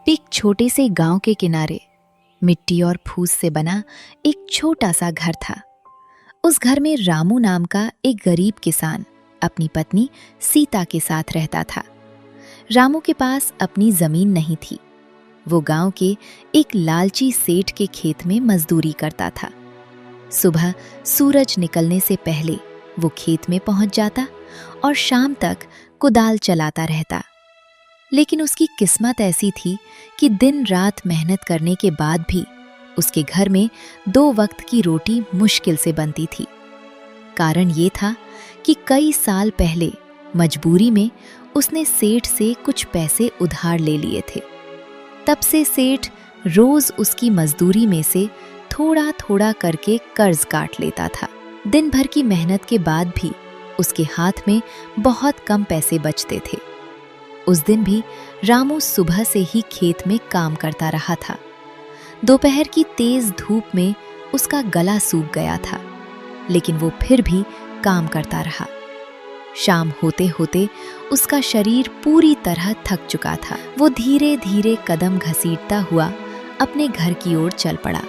एक छोटे से गांव के किनारे मिट्टी और फूस से बना एक छोटा सा घर था। उस घर में रामू नाम का एक गरीब किसान अपनी पत्नी सीता के साथ रहता था। रामू के पास अपनी जमीन नहीं थी। वो गांव के एक लालची सेठ के खेत में मजदूरी करता था। सुबह सूरज निकलने से पहले वो खेत में पहुंच जाता और शाम तक कुदाल चलाता रहता। लेकिन उसकी किस्मत ऐसी थी कि दिन रात मेहनत करने के बाद भी उसके घर में 2 वक्त की रोटी मुश्किल से बनती थी। कारण ये था कि कई साल पहले मजबूरी में उसने सेठ से कुछ पैसे उधार ले लिए थे। तब से सेठ रोज उसकी मजदूरी में से थोड़ा थोड़ा करके कर्ज काट लेता था। दिन भर की मेहनत के बाद भी उसके हाथ में बहुत कम पैसे बचते थे। उस दिन भी रामू सुबह से ही खेत में काम करता रहा था। दोपहर की तेज धूप में उसका गला सूख गया था, लेकिन वो फिर भी काम करता रहा। शाम होते होते उसका शरीर पूरी तरह थक चुका था। वो धीरे धीरे कदम घसीटता हुआ अपने घर की ओर चल पड़ा।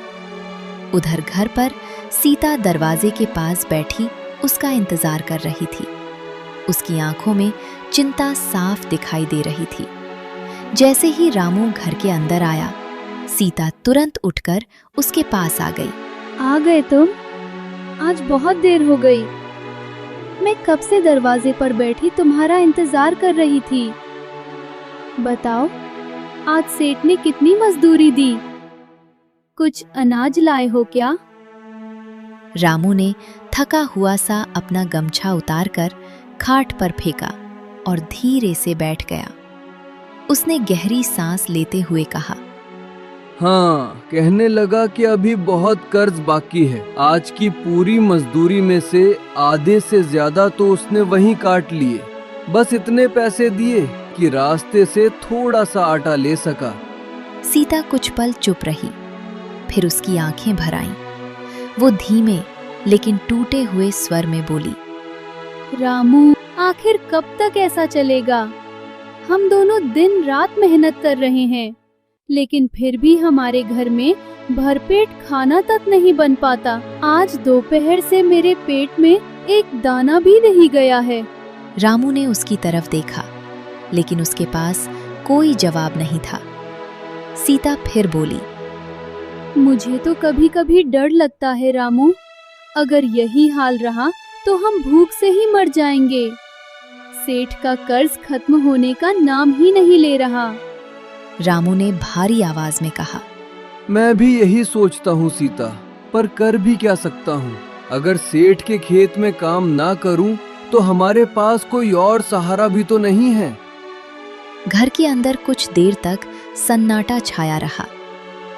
उधर घर पर सीता दरवाजे के पास बैठी उसका इंतजार कर रही थी। उसकी आंखों में चिंता साफ दिखाई दे रही थी। जैसे ही रामू घर के अंदर आया, सीता तुरंत उठकर उसके पास आ गई। आ गए तुम? आज बहुत देर हो गई। मैं कब से दरवाजे पर बैठी तुम्हारा इंतजार कर रही थी। बताओ, आज सेठ ने कितनी मजदूरी दी? कुछ अनाज लाए हो क्या? रामू ने थका हुआ सा अपना गमछा उतारकर खाट पर फेंका और धीरे से बैठ गया। उसने गहरी सांस लेते हुए कहा, हाँ, कहने लगा कि अभी बहुत कर्ज बाकी है। आज की पूरी मजदूरी में से आधे से ज्यादा तो उसने वहीं काट लिए। बस इतने पैसे दिए कि रास्ते से थोड़ा सा आटा ले सका। सीता कुछ पल चुप रही, फिर उसकी आंखें भर आईं। वो धीमे लेकिन टूटे हुए स्वर में बोली, रामू, आखिर कब तक ऐसा चलेगा? हम दोनों दिन रात मेहनत कर रहे हैं, लेकिन फिर भी हमारे घर में भरपेट खाना तक नहीं बन पाता। आज दोपहर से मेरे पेट में एक दाना भी नहीं गया है। रामू ने उसकी तरफ देखा, लेकिन उसके पास कोई जवाब नहीं था। सीता फिर बोली, मुझे तो कभी कभी डर लगता है रामू। अगर यही हाल रहा तो हम भूख से ही मर जाएंगे। सेठ का कर्ज खत्म होने का नाम ही नहीं ले रहा। रामू ने भारी आवाज में कहा, मैं भी यही सोचता हूँ सीता, पर कर भी क्या सकता हूँ। अगर सेठ के खेत में काम ना करूँ तो हमारे पास कोई और सहारा भी तो नहीं है। घर के अंदर कुछ देर तक सन्नाटा छाया रहा।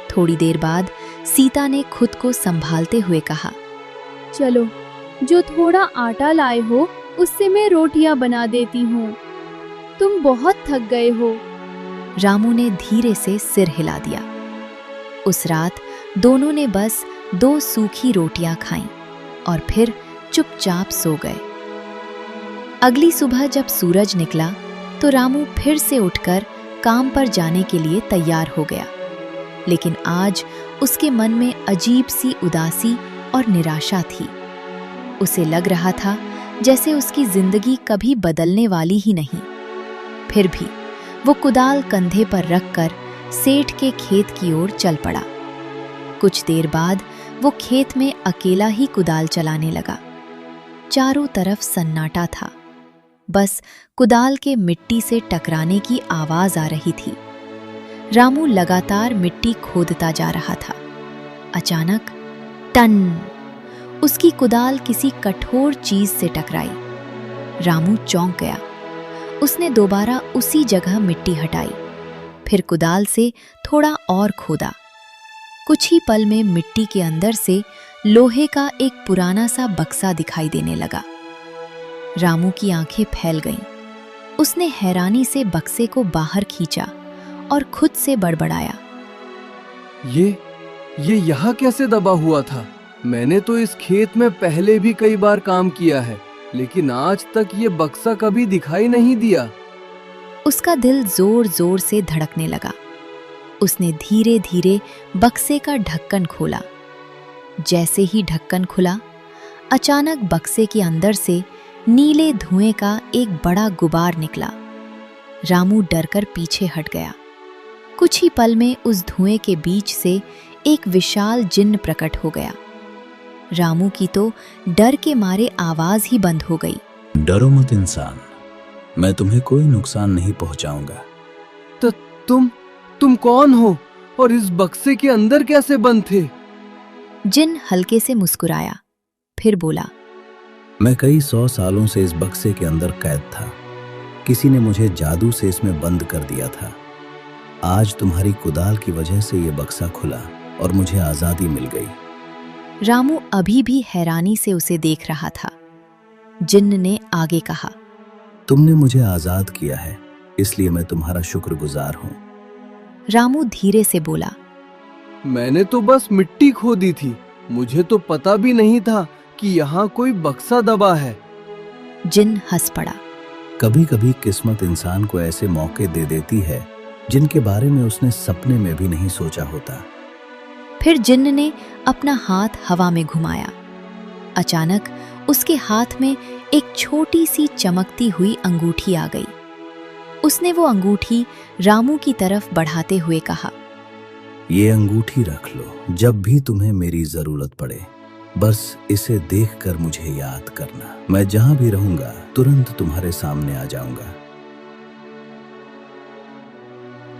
थोड़ी देर बाद सीता ने खुद को संभालते हुए कहा, चलो, जो थोड़ा आटा लाए हो उससे मैं रोटियां बना देती हूँ। तुम बहुत थक गए हो। रामू ने धीरे से सिर हिला दिया। उस रात दोनों ने बस 2 सूखी रोटियां खाईं और फिर चुपचाप सो गए। अगली सुबह जब सूरज निकला तो रामू फिर से उठकर काम पर जाने के लिए तैयार हो गया। लेकिन आज उसके मन में अजीब सी उदासी और निराशा थी। उसे लग रहा था जैसे उसकी जिंदगी कभी बदलने वाली ही नहीं। फिर भी वो कुदाल कंधे पर रखकर सेठ के खेत की ओर चल पड़ा। कुछ देर बाद वो खेत में अकेला ही कुदाल चलाने लगा। चारों तरफ सन्नाटा था। बस कुदाल के मिट्टी से टकराने की आवाज आ रही थी। रामू लगातार मिट्टी खोदता जा रहा था। अचानक टन! उसकी कुदाल किसी कठोर चीज से टकराई। रामू चौंक गया। उसने दोबारा उसी जगह मिट्टी हटाई, फिर कुदाल से थोड़ा और खोदा। कुछ ही पल में मिट्टी के अंदर से लोहे का एक पुराना सा बक्सा दिखाई देने लगा। रामू की आंखें फैल गईं। उसने हैरानी से बक्से को बाहर खींचा और खुद से बड़बड़ाया, ये यहाँ कैसे दबा हुआ था? मैंने तो इस खेत में पहले भी कई बार काम किया है, लेकिन आज तक ये बक्सा कभी दिखाई नहीं दिया। उसका दिल जोर जोर से धड़कने लगा। उसने धीरे धीरे बक्से का ढक्कन खोला। जैसे ही ढक्कन खुला, अचानक बक्से के अंदर से नीले धुएं का एक बड़ा गुबार निकला। रामू डरकर पीछे हट गया। कुछ ही पल में उस धुएं के बीच से एक विशाल जिन्न प्रकट हो गया। रामू की तो डर के मारे आवाज ही बंद हो गई। डरो मत इंसान, मैं तुम्हें कोई नुकसान नहीं पहुंचाऊंगा। तुम कौन हो और इस बक्से के अंदर कैसे बंद थे? जिन्न हल्के से मुस्कुराया, फिर बोला, मैं कई 100 सालों से इस बक्से के अंदर कैद था। किसी ने मुझे जादू से इसमें बंद कर दिया था। आज तुम्हारी कुदाल की वजह से ये बक्सा खुला और मुझे आजादी मिल गई। रामू अभी भी हैरानी से उसे देख रहा था। जिन्न ने आगे कहा, तुमने मुझे आजाद किया है, इसलिए मैं तुम्हारा शुक्रगुजार हूँ। रामू धीरे से बोला, मैंने तो बस मिट्टी खोदी थी, मुझे तो पता भी नहीं था कि यहाँ कोई बक्सा दबा है। जिन्न हंस पड़ा। कभी कभी किस्मत इंसान को ऐसे मौके दे देती है जिनके बारे में उसने सपने में भी नहीं सोचा होता। फिर जिन्न ने अपना हाथ हवा में घुमाया। अचानक उसके हाथ में एक छोटी सी चमकती हुई अंगूठी आ गई। उसने वो अंगूठी रामू की तरफ बढ़ाते हुए कहा, ये अंगूठी रख लो, जब भी तुम्हें मेरी जरूरत पड़े बस इसे देखकर मुझे याद करना। मैं जहां भी रहूंगा तुरंत तुम्हारे सामने आ जाऊंगा।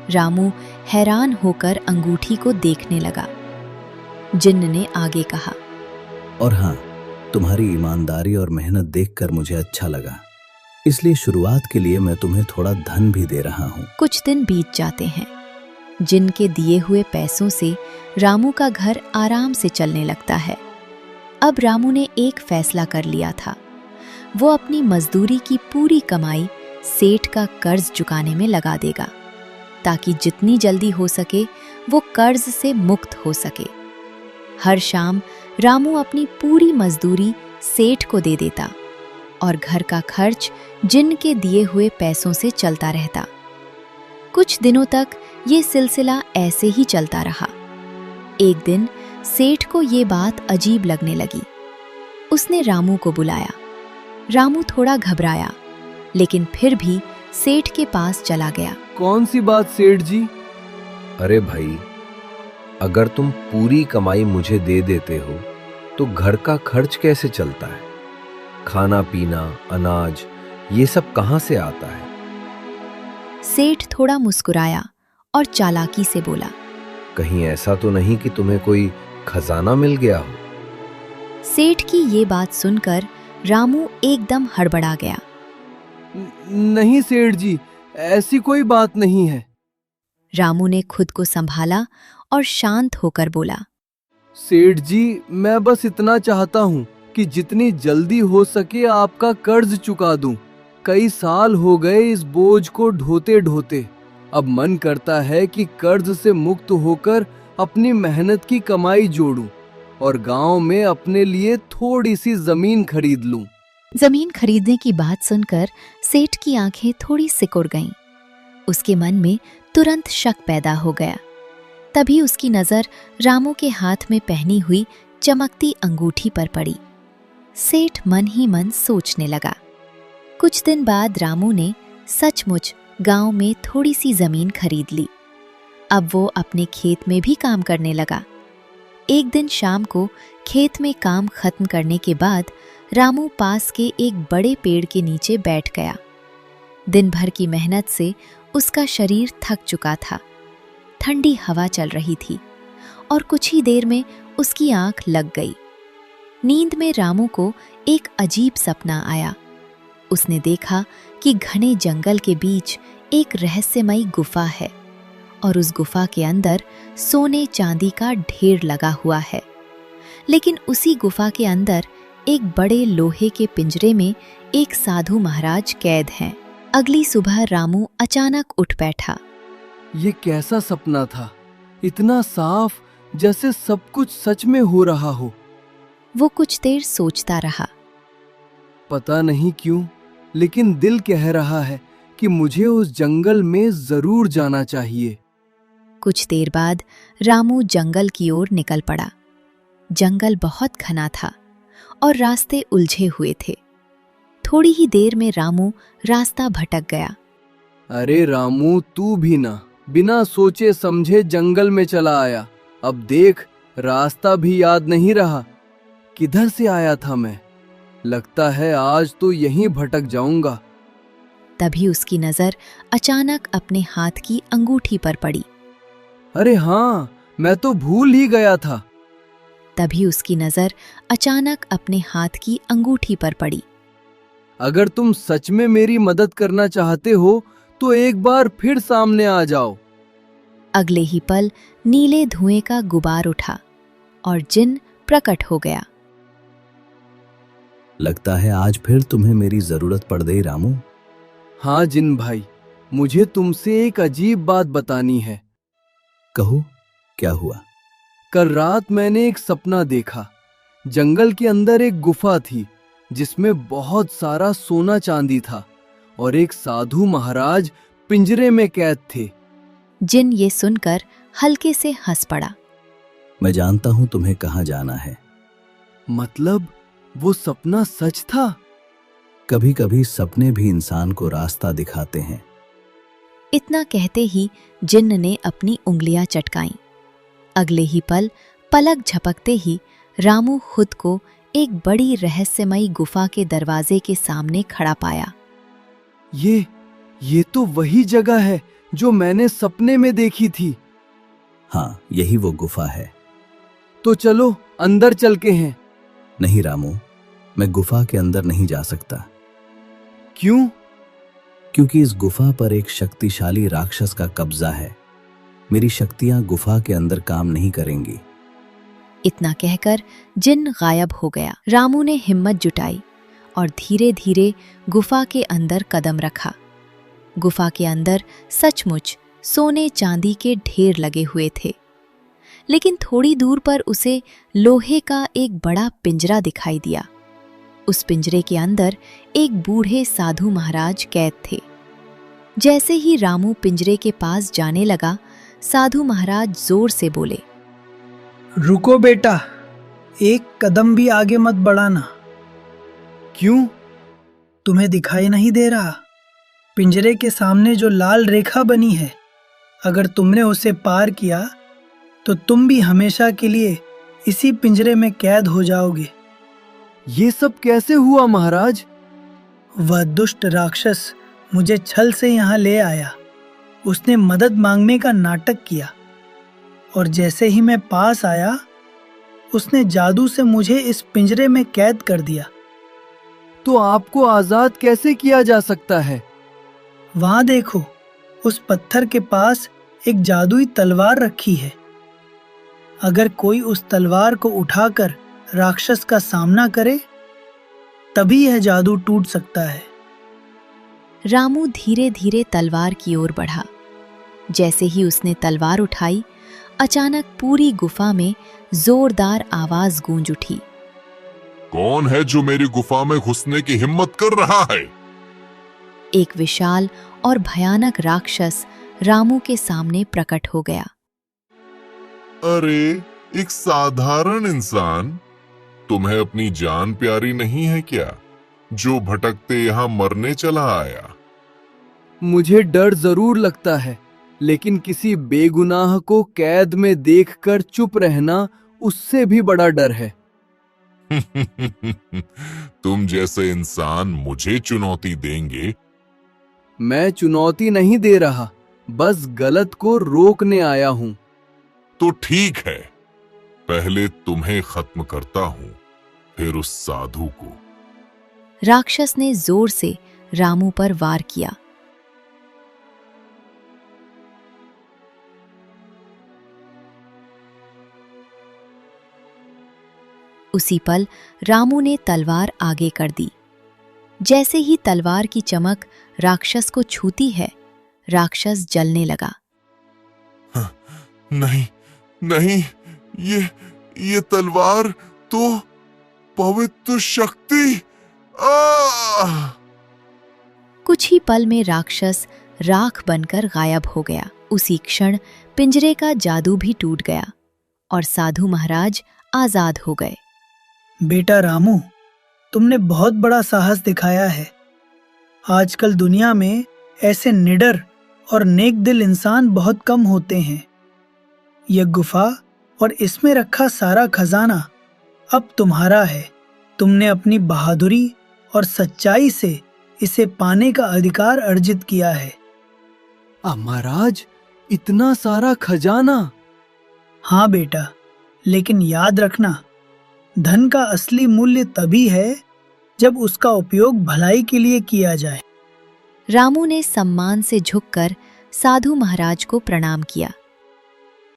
रामू हैरान होकर अंगूठी को देखने लगा। जिन्न ने आगे कहा, और हाँ, तुम्हारी ईमानदारी और मेहनत देखकर मुझे अच्छा लगा, इसलिए शुरुआत के लिए मैं तुम्हें थोड़ा धन भी दे रहा हूँ। कुछ दिन बीत जाते हैं। जिन्न के दिए हुए पैसों से रामू का घर आराम से चलने लगता है। अब रामू ने एक फैसला कर लिया था। वो अपनी मजदूरी की पूरी कमाई सेठ का कर्ज चुकाने में लगा देगा, ताकि जितनी जल्दी हो सके वो कर्ज से मुक्त हो सके। हर शाम रामू अपनी पूरी मजदूरी सेठ को दे देता और घर का खर्च जिन्न के दिए हुए पैसों से चलता रहता। कुछ दिनों तक ये सिलसिला ऐसे ही चलता रहा। एक दिन सेठ को ये बात अजीब लगने लगी। उसने रामू को बुलाया। रामू थोड़ा घबराया, लेकिन फिर भी सेठ के पास चला गया। कौन सी बात सेठ जी? अरे भाई, अगर तुम पूरी कमाई मुझे दे देते हो तो घर का खर्च कैसे चलता है? खाना पीना, अनाज, ये सब कहां से आता है? सेठ थोड़ा मुस्कुराया और चालाकी से बोला, कहीं ऐसा तो नहीं कि तुम्हें कोई खजाना मिल गया हो? सेठ की ये बात सुनकर रामू एकदम हड़बड़ा गया। नहीं सेठ जी, ऐसी कोई बात नहीं है। रामू ने खुद को संभाला और शांत होकर बोला, सेठ जी, मैं बस इतना चाहता हूँ कि जितनी जल्दी हो सके आपका कर्ज चुका दूं। कई साल हो गए इस बोझ को ढोते ढोते। अब मन करता है कि कर्ज से मुक्त होकर अपनी मेहनत की कमाई जोड़ूं और गांव में अपने लिए थोड़ी सी जमीन खरीद लूं। जमीन खरीदने की बात सुनकर सेठ की आंखें थोड़ी सिकुड़ गईं। उसके मन में तुरंत शक पैदा हो गया। तभी उसकी नजर रामू के हाथ में पहनी हुई चमकती अंगूठी पर पड़ी। सेठ मन ही मन सोचने लगा। कुछ दिन बाद रामू ने सचमुच गांव में थोड़ी सी जमीन खरीद ली। अब वो अपने खेत में भी काम करने लगा। एक दिन शाम को खेत में काम खत्म करने के बाद रामू पास के एक बड़े पेड़ के नीचे बैठ गया। दिन भर की मेहनत से उसका शरीर थक चुका था। ठंडी हवा चल रही थी और कुछ ही देर में उसकी आंख लग गई। नींद में रामू को एक अजीब सपना आया। उसने देखा कि घने जंगल के बीच एक रहस्यमयी गुफा है और उस गुफा के अंदर सोने चांदी का ढेर लगा हुआ है। लेकिन उसी गुफा के अंदर एक बड़े लोहे के पिंजरे में एक साधु महाराज कैद हैं। अगली सुबह रामू अचानक उठ बैठा। ये कैसा सपना था? इतना साफ, जैसे सब कुछ सच में हो रहा हो। वो कुछ देर सोचता रहा। पता नहीं क्यों, लेकिन दिल कह रहा है कि मुझे उस जंगल में जरूर जाना चाहिए। कुछ देर बाद रामू जंगल की ओर निकल पड़ा। जंगल बहुत घना था और रास्ते उलझे हुए थे। थोड़ी ही देर में रामू रास्ता भटक गया। अरे रामू, तू भी ना बिना सोचे समझे जंगल में चला आया। अब देख, रास्ता भी याद नहीं रहा। किधर से आया था मैं? लगता है आज तो यहीं भटक जाऊंगा। तभी उसकी नजर अचानक अपने हाथ की अंगूठी पर पड़ी। अरे हाँ, मैं तो भूल ही गया था। तभी उसकी नजर अचानक अपने हाथ की अंगूठी पर पड़ी। अगर तुम सच में मेरी मदद करना चाहते हो तो एक बार फिर सामने आ जाओ। अगले ही पल नीले धुएं का गुबार उठा और जिन प्रकट हो गया। लगता है आज फिर तुम्हें मेरी जरूरत पड़ गई रामू। हाँ जिन भाई, मुझे तुमसे एक अजीब बात बतानी है। कहो, क्या हुआ? कल रात मैंने एक सपना देखा। जंगल के अंदर एक गुफा थी जिसमें बहुत सारा सोना चांदी था और एक साधु महाराज पिंजरे में कैद थे। जिन ये सुनकर हल्के से हंस पड़ा। मैं जानता हूं तुम्हें कहाँ जाना है। मतलब वो सपना सच था? कभी कभी सपने भी इंसान को रास्ता दिखाते हैं। इतना कहते ही जिन्न ने अपनी उंगलियां चटकाईं। अगले ही पल पलक झपकते ही रामू खुद को एक बड़ी रहस्यमयी गुफा के दरवाजे के सामने खड़ा पाया। ये तो वही जगह है जो मैंने सपने में देखी थी। हाँ, यही वो गुफा है। तो चलो अंदर चल के हैं। नहीं रामू, मैं गुफा के अंदर नहीं जा सकता। क्यों? क्योंकि इस गुफा पर एक शक्तिशाली राक्षस का कब्जा है। मेरी शक्तियां गुफा के अंदर काम नहीं करेंगी। इतना कहकर जिन गायब हो गया। रामू ने हिम्मत जुटाई और धीरे धीरे गुफा के अंदर कदम रखा। गुफा के अंदर सचमुच सोने चांदी के ढेर लगे हुए थे, लेकिन थोड़ी दूर पर उसे लोहे का एक बड़ा पिंजरा दिखाई दिया। उस पिंजरे के अंदर एक बूढ़े साधु महाराज कैद थे। जैसे ही रामू पिंजरे के पास जाने लगा, साधु महाराज जोर से बोले, रुको बेटा, एक कदम भी आगे मत बढ़ाना। क्यों? तुम्हें दिखाई नहीं दे रहा? पिंजरे के सामने जो लाल रेखा बनी है, अगर तुमने उसे पार किया तो तुम भी हमेशा के लिए इसी पिंजरे में कैद हो जाओगे। ये सब कैसे हुआ महाराज? वह दुष्ट राक्षस मुझे छल से यहाँ ले आया। उसने मदद मांगने का नाटक किया और जैसे ही मैं पास आया, उसने जादू से मुझे इस पिंजरे में कैद कर दिया। तो आपको आजाद कैसे किया जा सकता है? वहां देखो, उस पत्थर के पास एक जादुई तलवार रखी है। अगर कोई उस तलवार को उठाकर राक्षस का सामना करे, तभी यह जादू टूट सकता है। रामू धीरे धीरे तलवार की ओर बढ़ा। जैसे ही उसने तलवार उठाई, अचानक पूरी गुफा में जोरदार आवाज गूंज उठी। कौन है जो मेरी गुफा में घुसने की हिम्मत कर रहा है? एक विशाल और भयानक राक्षस रामू के सामने प्रकट हो गया। अरे, एक साधारण इंसान, तुम्हें अपनी जान प्यारी नहीं है क्या, जो भटकते यहाँ मरने चला आया? मुझे डर जरूर लगता है, लेकिन किसी बेगुनाह को कैद में देखकर चुप रहना उससे भी बड़ा डर है। तुम जैसे इंसान मुझे चुनौती देंगे? मैं चुनौती नहीं दे रहा, बस गलत को रोकने आया हूँ। तो ठीक है, पहले तुम्हें खत्म करता हूँ, फिर उस साधु को। राक्षस ने जोर से रामू पर वार किया। उसी पल रामू ने तलवार आगे कर दी। जैसे ही तलवार की चमक राक्षस को छूती है, राक्षस जलने लगा। नहीं, नहीं, ये तलवार तो पवित्र शक्ति। कुछ ही पल में राक्षस राख बनकर गायब हो गया। उसी क्षण पिंजरे का जादू भी टूट गया और साधु महाराज आजाद हो गए। बेटा रामू, तुमने बहुत बड़ा साहस दिखाया है। आजकल दुनिया में ऐसे निडर और नेक दिल इंसान बहुत कम होते हैं। यह गुफा और इसमें रखा सारा खजाना अब तुम्हारा है। तुमने अपनी बहादुरी और सच्चाई से इसे पाने का अधिकार अर्जित किया है। महाराज, इतना सारा खजाना? हाँ बेटा, लेकिन याद रखना, धन का असली मूल्य तभी है जब उसका उपयोग भलाई के लिए किया जाए। रामू ने सम्मान से झुककर साधु महाराज को प्रणाम किया